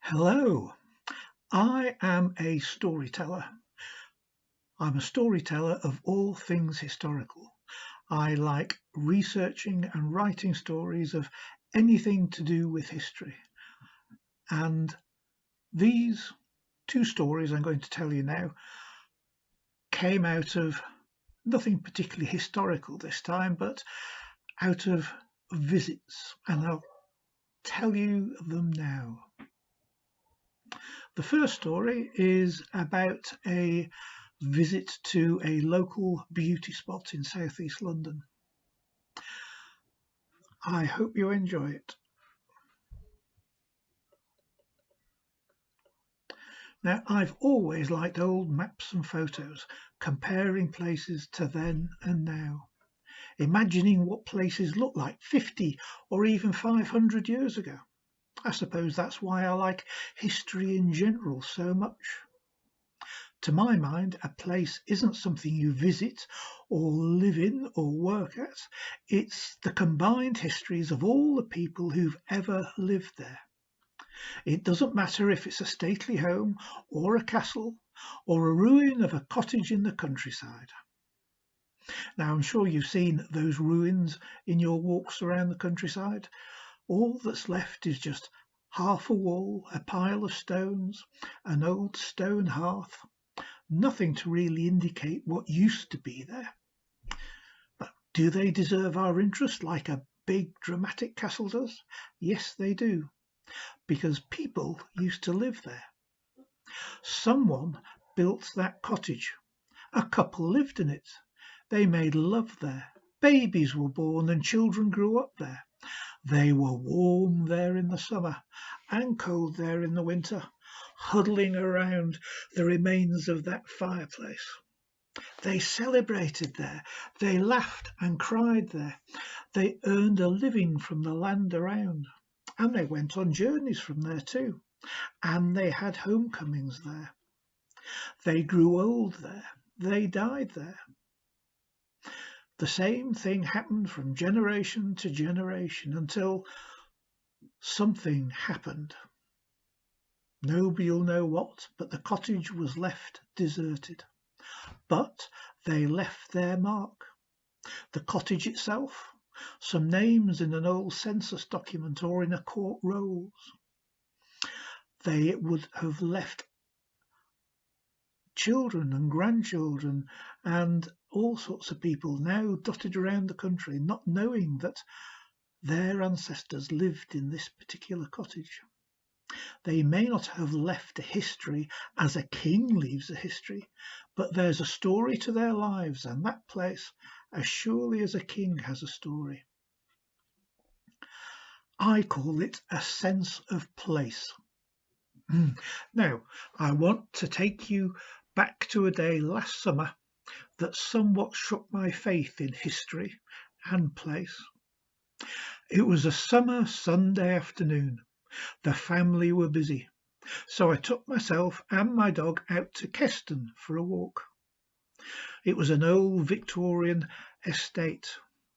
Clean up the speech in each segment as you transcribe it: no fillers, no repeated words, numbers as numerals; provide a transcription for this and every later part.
Hello, I am a storyteller. I'm a storyteller of all things historical. I like researching and writing stories of anything to do with history. And these two stories I'm going to tell you now came out of nothing particularly historical this time, but out of visits. And I'll tell you them now. The first story is about a visit to a local beauty spot in southeast London. I hope you enjoy it. Now, I've always liked old maps and photos, comparing places to then and now, imagining what places looked like 50 or even 500 years ago. I suppose that's why I like history in general so much. To my mind, a place isn't something you visit or live in or work at. It's the combined histories of all the people who've ever lived there. It doesn't matter if it's a stately home or a castle or a ruin of a cottage in the countryside. Now, I'm sure you've seen those ruins in your walks around the countryside. All that's left is just half a wall, a pile of stones, an old stone hearth, nothing to really indicate what used to be there. But do they deserve our interest like a big dramatic castle does? Yes, they do, because people used to live there. Someone built that cottage. A couple lived in it. They made love there. Babies were born and children grew up there. They were warm there in the summer and cold there in the winter, huddling around the remains of that fireplace. They celebrated there. They laughed and cried there. They earned a living from the land around. And they went on journeys from there too. And they had homecomings there. They grew old there. They died there. The same thing happened from generation to generation until something happened. Nobody'll know what, but the cottage was left deserted. But they left their mark. The cottage itself, some names in an old census document or in a court rolls. They would have left children and grandchildren and all sorts of people now dotted around the country, not knowing that their ancestors lived in this particular cottage. They may not have left a history as a king leaves a history, but there's a story to their lives, and that place, as surely as a king has a story. I call it a sense of place. Now, I want to take you back to a day last summer that somewhat shook my faith in history and place. It was a summer Sunday afternoon. The family were busy, so I took myself and my dog out to Keston for a walk. It was an old Victorian estate,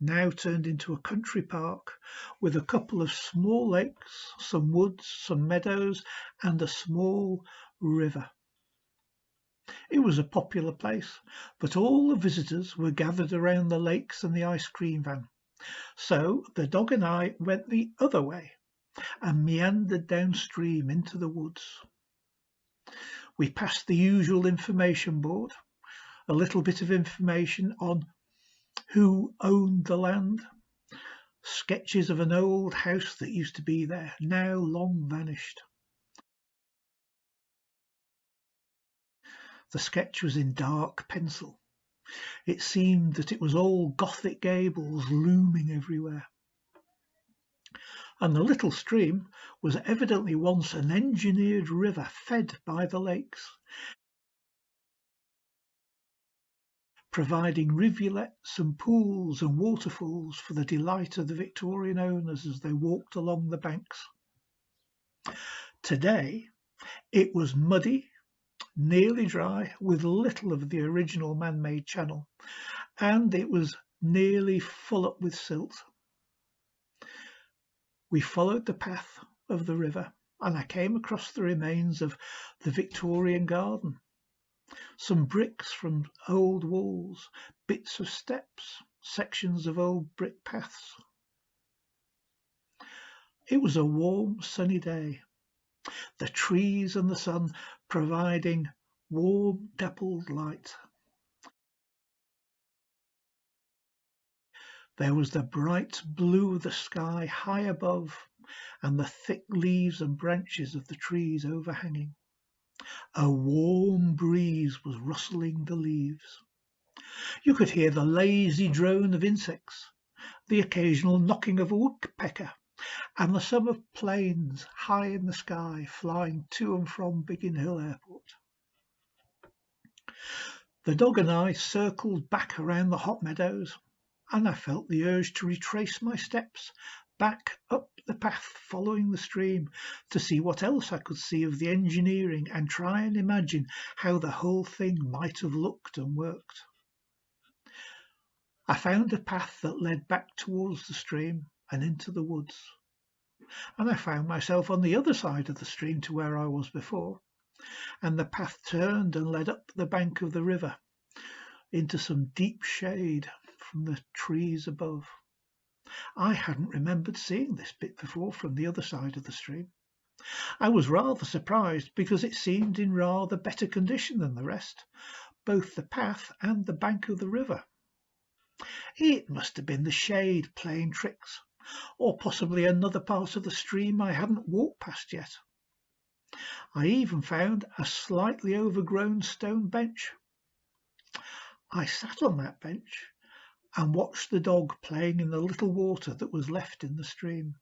now turned into a country park, with a couple of small lakes, some woods, some meadows, and a small river. It was a popular place, but all the visitors were gathered around the lakes and the ice cream van. So the dog and I went the other way and meandered downstream into the woods. We passed the usual information board, a little bit of information on who owned the land, sketches of an old house that used to be there, now long vanished. The sketch was in dark pencil. It seemed that it was all Gothic gables looming everywhere. And the little stream was evidently once an engineered river fed by the lakes, providing rivulets and pools and waterfalls for the delight of the Victorian owners as they walked along the banks. Today, it was muddy, nearly dry, with little of the original man-made channel, and it was nearly full up with silt. We followed the path of the river and I came across the remains of the Victorian garden, some bricks from old walls, bits of steps, sections of old brick paths. It was a warm, sunny day, the trees and the sun providing warm, dappled light. There was the bright blue of the sky high above, and the thick leaves and branches of the trees overhanging. A warm breeze was rustling the leaves. You could hear the lazy drone of insects, the occasional knocking of a woodpecker, and the sum of planes high in the sky flying to and from Biggin Hill Airport. The dog and I circled back around the hot meadows, and I felt the urge to retrace my steps back up the path following the stream to see what else I could see of the engineering and try and imagine how the whole thing might have looked and worked. I found a path that led back towards the stream and into the woods, and I found myself on the other side of the stream to where I was before, and the path turned and led up the bank of the river into some deep shade from the trees above. I hadn't remembered seeing this bit before from the other side of the stream. I was rather surprised because it seemed in rather better condition than the rest, both the path and the bank of the river. It must have been the shade playing tricks, or possibly another part of the stream I hadn't walked past yet. I even found a slightly overgrown stone bench. I sat on that bench and watched the dog playing in the little water that was left in the stream.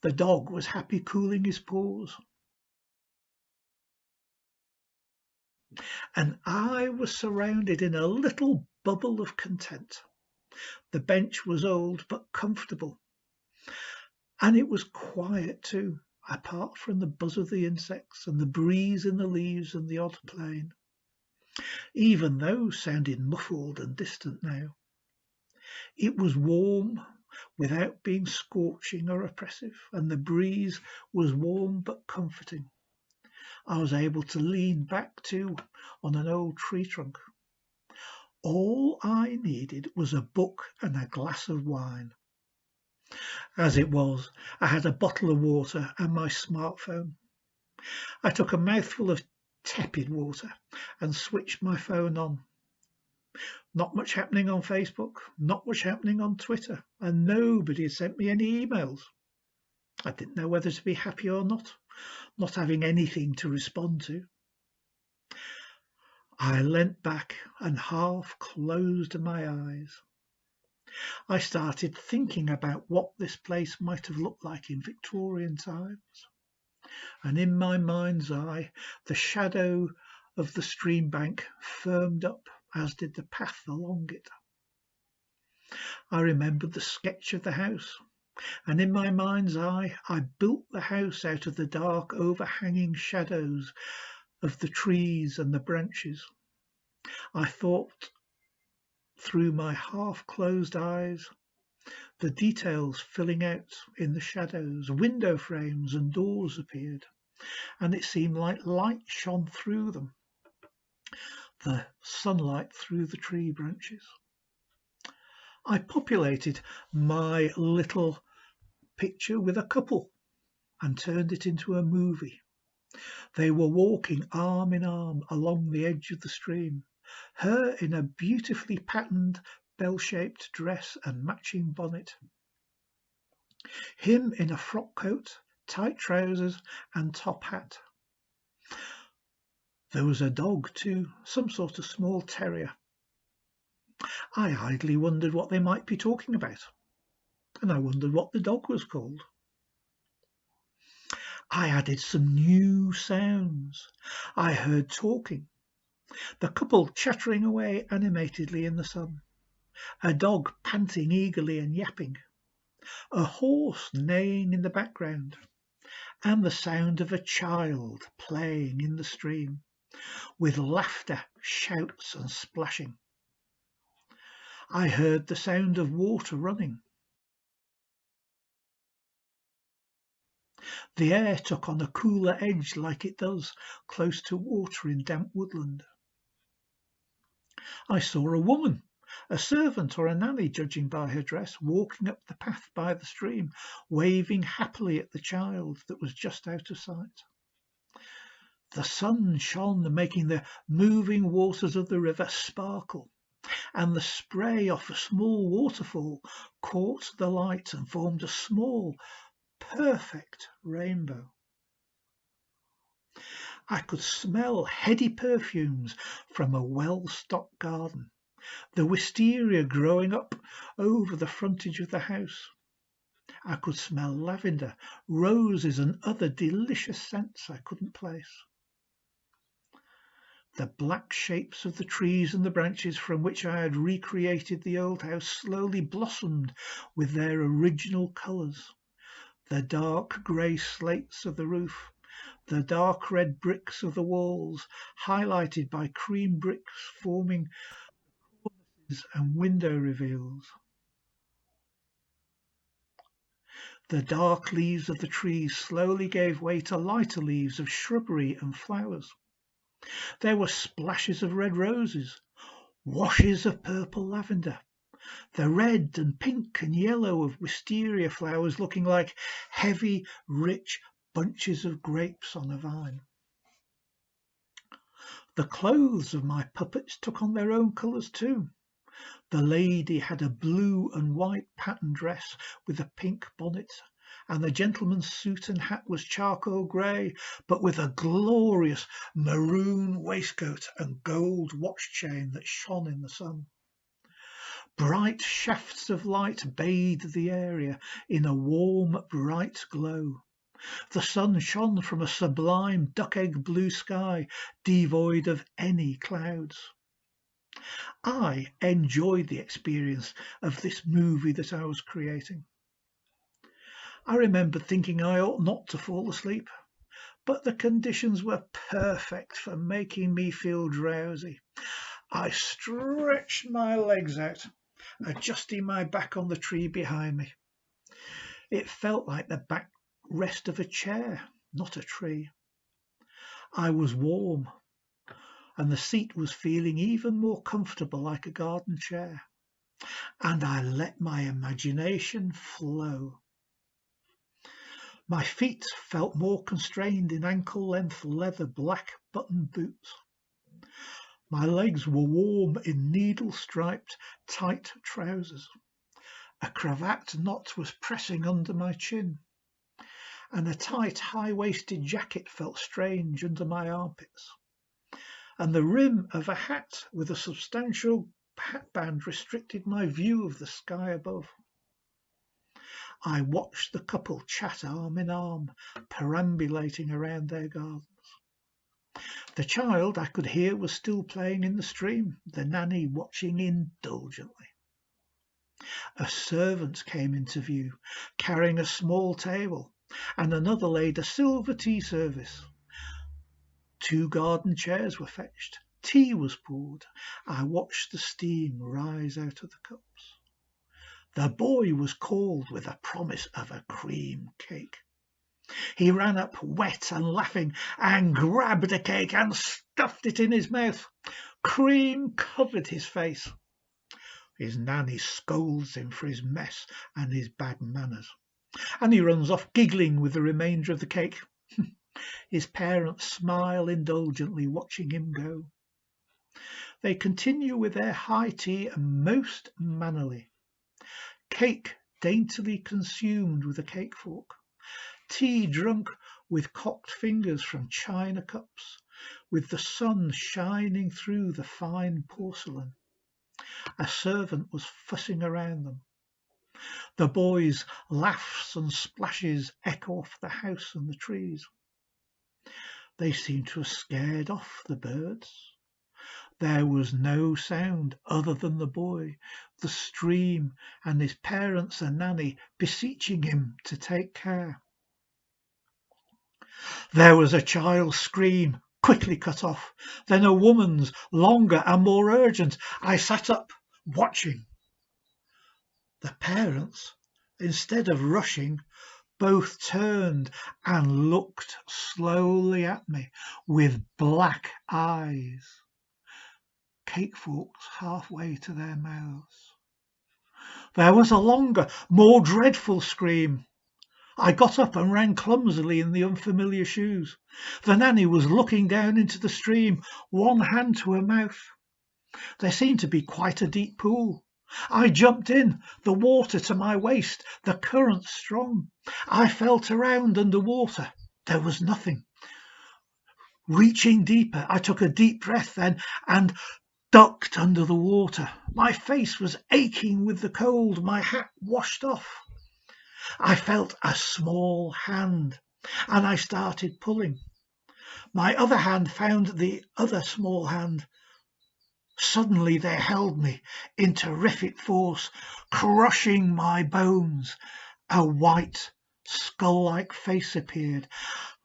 The dog was happy cooling his paws, and I was surrounded in a little bubble of content. The bench was old but comfortable, and it was quiet too, apart from the buzz of the insects and the breeze in the leaves and the odd plane. Even those sounded muffled and distant now. It was warm without being scorching or oppressive, and the breeze was warm but comforting. I was able to lean back too on an old tree trunk. All I needed was a book and a glass of wine. As it was, I had a bottle of water and my smartphone. I took a mouthful of tepid water and switched my phone on. Not much happening on Facebook, not much happening on Twitter, and nobody had sent me any emails. I didn't know whether to be happy or not having anything to respond to. I leant back and half closed my eyes. I started thinking about what this place might have looked like in Victorian times, and in my mind's eye the shadow of the stream bank firmed up, as did the path along it. I remembered the sketch of the house, and in my mind's eye I built the house out of the dark overhanging shadows of the trees and the branches. I thought through my half-closed eyes, the details filling out in the shadows. Window frames and doors appeared, and it seemed like light shone through them, the sunlight through the tree branches. I populated my little picture with a couple and turned it into a movie. They were walking arm in arm along the edge of the stream, her in a beautifully patterned bell-shaped dress and matching bonnet, him in a frock coat, tight trousers and top hat. There was a dog too, some sort of small terrier. I idly wondered what they might be talking about, and I wondered what the dog was called. I added some new sounds. I heard talking, the couple chattering away animatedly in the sun, a dog panting eagerly and yapping, a horse neighing in the background, and the sound of a child playing in the stream, with laughter, shouts and splashing. I heard the sound of water running. The air took on a cooler edge like it does close to water in damp woodland. I saw a woman, a servant or a nanny, judging by her dress, walking up the path by the stream, waving happily at the child that was just out of sight. The sun shone, making the moving waters of the river sparkle, and the spray off a small waterfall caught the light and formed a small, perfect rainbow. I could smell heady perfumes from a well-stocked garden, the wisteria growing up over the frontage of the house. I could smell lavender, roses, and other delicious scents I couldn't place. The black shapes of the trees and the branches from which I had recreated the old house slowly blossomed with their original colours. The dark grey slates of the roof, the dark red bricks of the walls, highlighted by cream bricks forming cornices and window reveals. The dark leaves of the trees slowly gave way to lighter leaves of shrubbery and flowers. There were splashes of red roses, washes of purple lavender, the red and pink and yellow of wisteria flowers looking like heavy, rich bunches of grapes on a vine. The clothes of my puppets took on their own colours too. The lady had a blue and white pattern dress with a pink bonnet, and the gentleman's suit and hat was charcoal grey, but with a glorious maroon waistcoat and gold watch chain that shone in the sun. Bright shafts of light bathed the area in a warm, bright glow. The sun shone from a sublime duck-egg blue sky, devoid of any clouds. I enjoyed the experience of this movie that I was creating. I remembered thinking I ought not to fall asleep, but the conditions were perfect for making me feel drowsy. I stretched my legs out, adjusting my back on the tree behind me. It felt like the backrest of a chair, not a tree. I was warm, and the seat was feeling even more comfortable, like a garden chair. And I let my imagination flow. My feet felt more constrained in ankle-length leather black button boots. My legs were warm in needle-striped tight trousers. A cravat knot was pressing under my chin, and a tight high-waisted jacket felt strange under my armpits. And the rim of a hat with a substantial hatband restricted my view of the sky above. I watched the couple chat arm in arm, perambulating around their gardens. The child, I could hear, was still playing in the stream, the nanny watching indulgently. A servant came into view, carrying a small table, and another laid a silver tea service. 2 garden chairs were fetched. Tea was poured. I watched the steam rise out of the cups. The boy was called with a promise of a cream cake. He ran up wet and laughing and grabbed a cake and stuffed it in his mouth. Cream covered his face. His nanny scolds him for his mess and his bad manners, and he runs off giggling with the remainder of the cake. His parents smile indulgently, watching him go. They continue with their high tea most mannerly. Cake daintily consumed with a cake fork. Tea drunk with cocked fingers from china cups, with the sun shining through the fine porcelain. A servant was fussing around them. The boys' laughs and splashes echo off the house and the trees. They seemed to have scared off the birds. There was no sound other than the boy, the stream, and his parents and nanny beseeching him to take care. There was a child's scream, quickly cut off, then a woman's, longer and more urgent. I sat up, watching. The parents, instead of rushing, Both turned and looked slowly at me with black eyes, cake forks halfway to their mouths. There was a longer, more dreadful scream. I got up and ran clumsily in the unfamiliar shoes. The nanny was looking down into the stream, one hand to her mouth. There seemed to be quite a deep pool. I jumped in, the water to my waist, the current strong. I felt around under water. There was nothing. Reaching deeper, I took a deep breath then and ducked under the water. My face was aching with the cold, my hat washed off. I felt a small hand and I started pulling. My other hand found the other small hand. Suddenly they held me in terrific force, crushing my bones. A white, skull-like face appeared,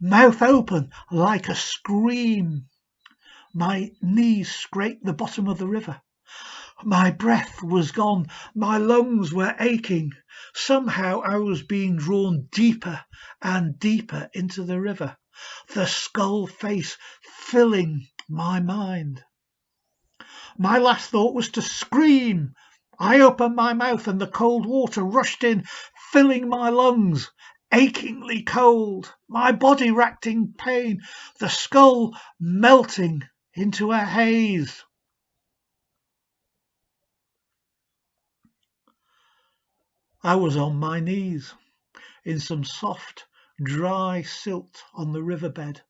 mouth open like a scream. My knees scraped the bottom of the river. My breath was gone. My lungs were aching. Somehow I was being drawn deeper and deeper into the river, the skull face filling my mind. My last thought was to scream. I opened my mouth and the cold water rushed in, filling my lungs, achingly cold, my body racked in pain, the skull melting into a haze. I was on my knees in some soft, dry silt on the riverbed,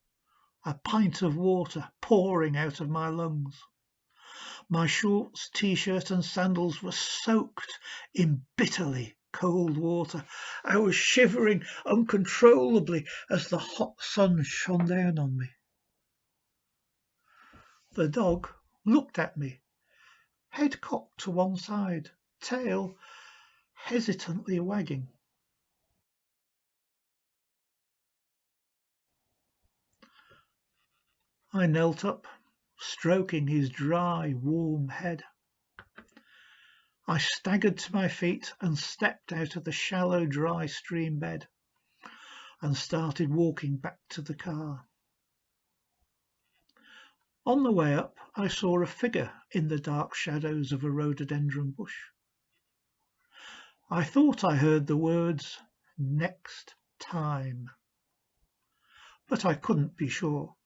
a pint of water pouring out of my lungs. My shorts, t-shirt and sandals were soaked in bitterly cold water. I was shivering uncontrollably as the hot sun shone down on me. The dog looked at me, head cocked to one side, tail hesitantly wagging. I knelt up, stroking his dry, warm head. I staggered to my feet and stepped out of the shallow, dry stream bed and started walking back to the car. On the way up, I saw a figure in the dark shadows of a rhododendron bush. I thought I heard the words, "next time," but I couldn't be sure.